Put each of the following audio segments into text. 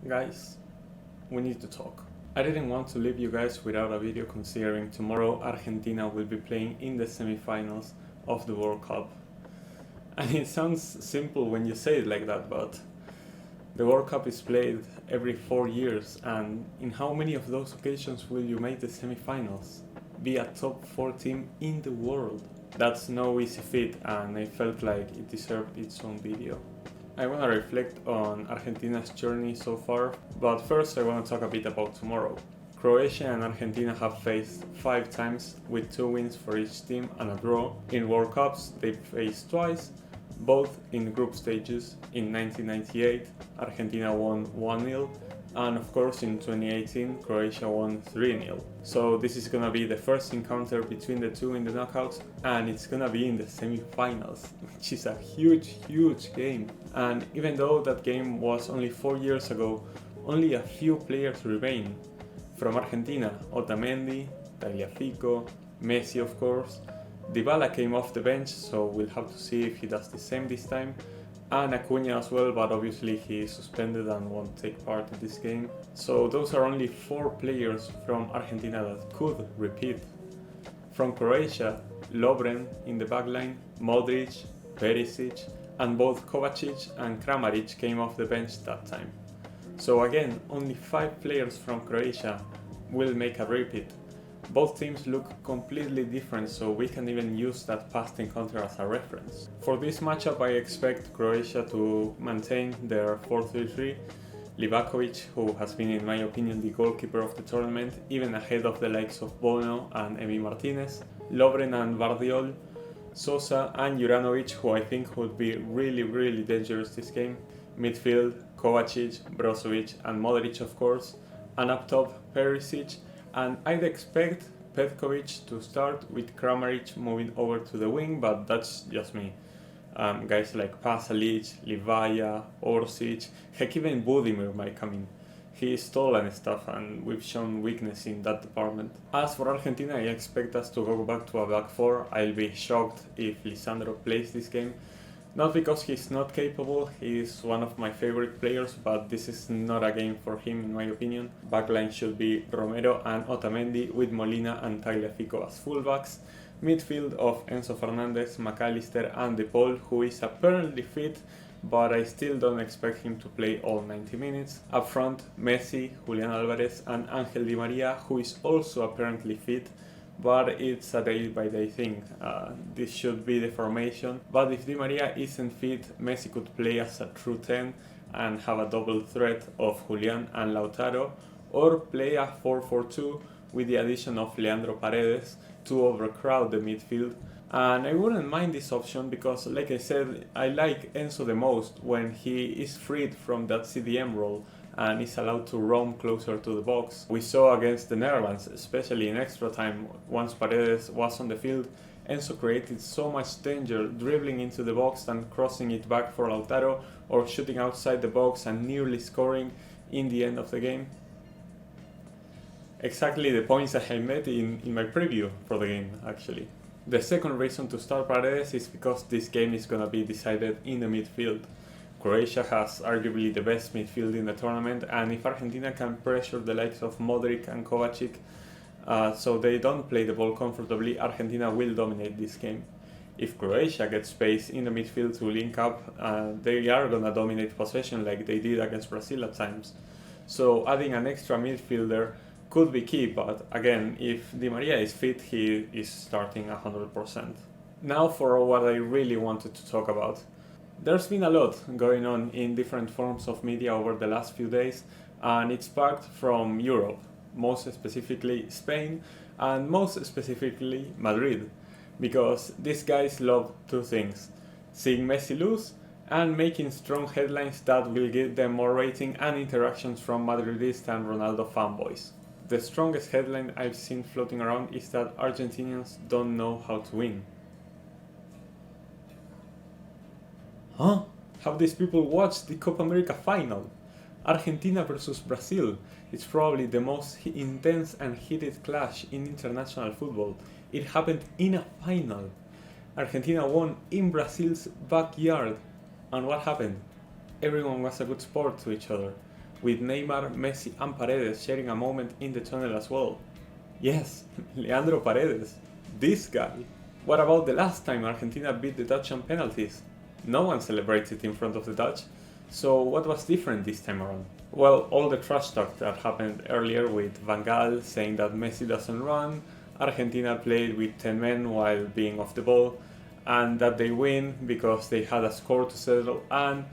Guys, we need to talk. I didn't want to leave you guys without a video considering tomorrow Argentina will be playing in the semi-finals of the World Cup. And it sounds simple when you say it like that, but the World Cup is played every 4 years, and in how many of those occasions will you make the semi-finals? Be a top 4 team in the world. That's no easy feat, and I felt like it deserved its own video. I want to reflect on Argentina's journey so far, but first I want to talk a bit about tomorrow. Croatia and Argentina have faced 5 times with 2 wins for each team and a draw. In World Cups they've faced twice, both in group stages. In 1998 Argentina won 1-0, and of course in 2018 Croatia won 3-0. So this is gonna be the first encounter between the two in the knockouts, and it's gonna be in the semi-finals, which is a huge game. And even though that game was only 4 years ago, only a few players remain. From Argentina, Otamendi, Tagliafico, Messi of course. Dybala came off the bench, so we'll have to see if he does the same this time. And Acuña as well, but obviously he is suspended and won't take part in this game. So those are only 4 players from Argentina that could repeat. From Croatia, Lovren in the backline, Modric, Perisic, and both Kovacic and Kramaric came off the bench that time. So again, only 5 players from Croatia will make a repeat. Both teams look completely different, so we can even use that past encounter as a reference. For this matchup I expect Croatia to maintain their 4-3-3. Livakovic, who has been in my opinion the goalkeeper of the tournament, even ahead of the likes of Bono and Emi Martinez, Lovren and Vardiol, Sosa and Juranovic, who I think would be really dangerous this game. Midfield, Kovacic, Brozovic and Modric of course, and up top Perisic, and I'd expect Petkovic to start with Kramaric moving over to the wing, but that's just me. Guys like Pasalic, Livaja, Orsic, heck even Budimir might come in. He is tall and stuff, and we've shown weakness in that department. As for Argentina, I expect us to go back to a back 4. I'll be shocked if Lisandro plays this game. Not because he's not capable, he is one of my favorite players, but this is not a game for him in my opinion. Backline should be Romero and Otamendi with Molina and Tagliafico as fullbacks. Midfield of Enzo Fernandez, McAllister and De Paul, who is apparently fit, but I still don't expect him to play all 90 minutes. Up front, Messi, Julian Alvarez and Angel Di Maria, who is also apparently fit, but it's a day-by-day thing. This should be the formation, but if Di Maria isn't fit, Messi could play as a true 10 and have a double threat of Julian and Lautaro, or play a 4-4-2 with the addition of Leandro Paredes to overcrowd the midfield. And I wouldn't mind this option because, like I said, I like Enzo the most when he is freed from that CDM role and is allowed to roam closer to the box. We saw against the Netherlands, especially in extra time, once Paredes was on the field, Enzo created so much danger dribbling into the box and crossing it back for Lautaro, or shooting outside the box and nearly scoring in the end of the game. Exactly the points I made in my preview for the game, actually. The second reason to start Paredes is because this game is gonna be decided in the midfield. Croatia has arguably the best midfield in the tournament, and if Argentina can pressure the likes of Modric and Kovacic so they don't play the ball comfortably, Argentina will dominate this game. If Croatia gets space in the midfield to link up, they are gonna dominate possession like they did against Brazil at times. So adding an extra midfielder could be key, but again, if Di Maria is fit, he is starting 100%. Now for what I really wanted to talk about. There's been a lot going on in different forms of media over the last few days, and it's sparked from Europe, most specifically Spain, and most specifically Madrid, because these guys love 2 things: seeing Messi lose and making strong headlines that will give them more rating and interactions from Madridist and Ronaldo fanboys. The strongest headline I've seen floating around is that Argentinians don't know how to win. Huh? Have these people watched the Copa America final? Argentina versus Brazil. It's probably the most intense and heated clash in international football. It happened in a final. Argentina won in Brazil's backyard. And what happened? Everyone was a good sport to each other. with Neymar, Messi and Paredes sharing a moment in the tunnel as well. Yes, Leandro Paredes, this guy. What about the last time Argentina beat the Dutch on penalties? No one celebrated in front of the Dutch, so what was different this time around? Well, all the trash talk that happened earlier with Van Gaal saying that Messi doesn't run, Argentina played with 10 men while being off the ball, and that they win because they had a score to settle, and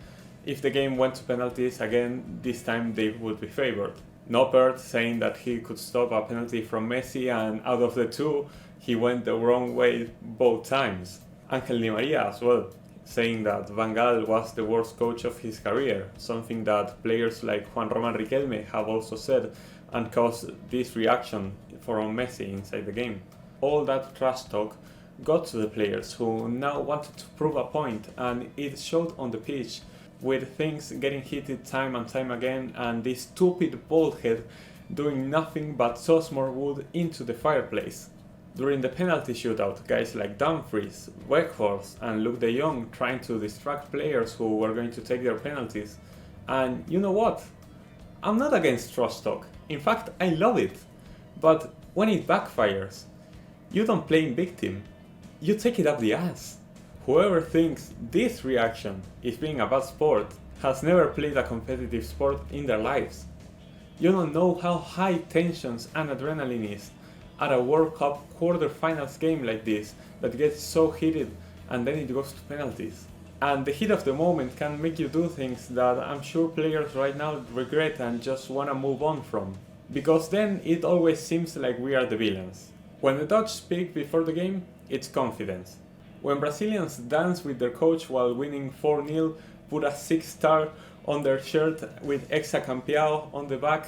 if the game went to penalties again, this time they would be favored. Noppert saying that he could stop a penalty from Messi, and out of the two, he went the wrong way both times. Angel Di Maria as well, saying that Van Gaal was the worst coach of his career, something that players like Juan Román Riquelme have also said and caused this reaction from Messi inside the game. All that trash talk got to the players who now wanted to prove a point, and it showed on the pitch with things getting heated time and time again, and this stupid baldhead doing nothing but toss more wood into the fireplace. During the penalty shootout, guys like Dumfries, Weghorst and Luke de Jong trying to distract players who were going to take their penalties. And you know what? I'm not against trash talk. In fact, I love it. But when it backfires, you don't play victim. You take it up the ass. Whoever thinks this reaction is being a bad sport has never played a competitive sport in their lives. You don't know how high tensions and adrenaline is at a World Cup quarter-finals game like this that gets so heated and then it goes to penalties. And the heat of the moment can make you do things that I'm sure players right now regret and just wanna move on from. Because then it always seems like we are the villains. When the Dutch speak before the game, it's confidence. When Brazilians dance with their coach while winning 4-0, put a 6-star on their shirt with Exa Campeão on the back,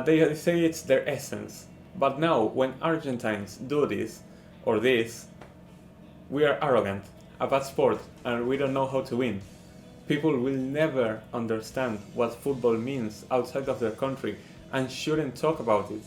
they say it's their essence. But now, when Argentines do this, or this, we are arrogant, a bad sport, and we don't know how to win. People will never understand what football means outside of their country and shouldn't talk about it.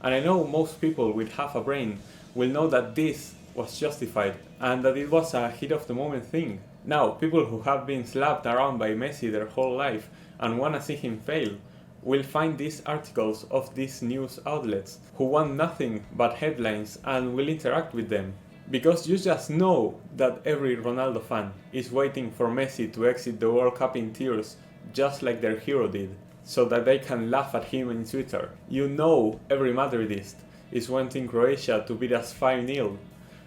And I know most people with half a brain will know that this was justified and that it was a heat of the moment thing. Now, people who have been slapped around by Messi their whole life and wanna see him fail will find these articles of these news outlets who want nothing but headlines and will interact with them. Because you just know that every Ronaldo fan is waiting for Messi to exit the World Cup in tears just like their hero did, so that they can laugh at him on Twitter. You know every Madridist is wanting Croatia to beat us 5-0.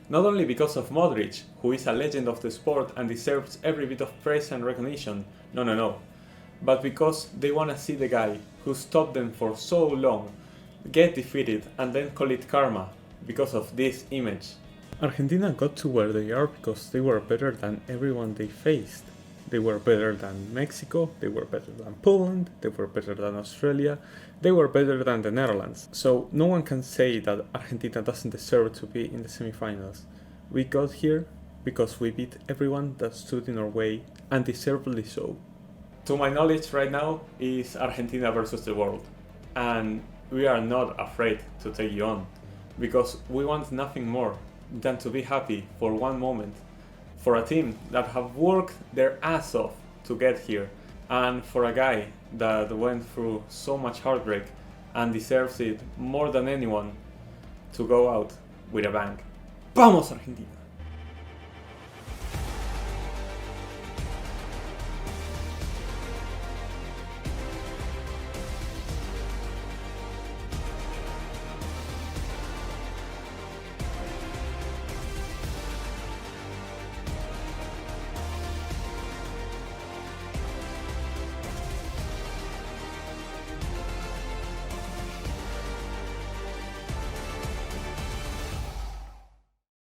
Not only because of Modric, who is a legend of the sport and deserves every bit of praise and recognition, no, but because they wanna see the guy who stopped them for so long get defeated and then call it karma because of this image. Argentina got to where they are because they were better than everyone they faced. They were better than Mexico, they were better than Poland, they were better than Australia, they were better than the Netherlands. So no one can say that Argentina doesn't deserve to be in the semifinals. We got here because we beat everyone that stood in our way, and deservedly so. To my knowledge right now is Argentina versus the world, and we are not afraid to take you on, because we want nothing more than to be happy for one moment, for a team that have worked their ass off to get here, and for a guy that went through so much heartbreak and deserves it more than anyone to go out with a bang. ¡Vamos, Argentina!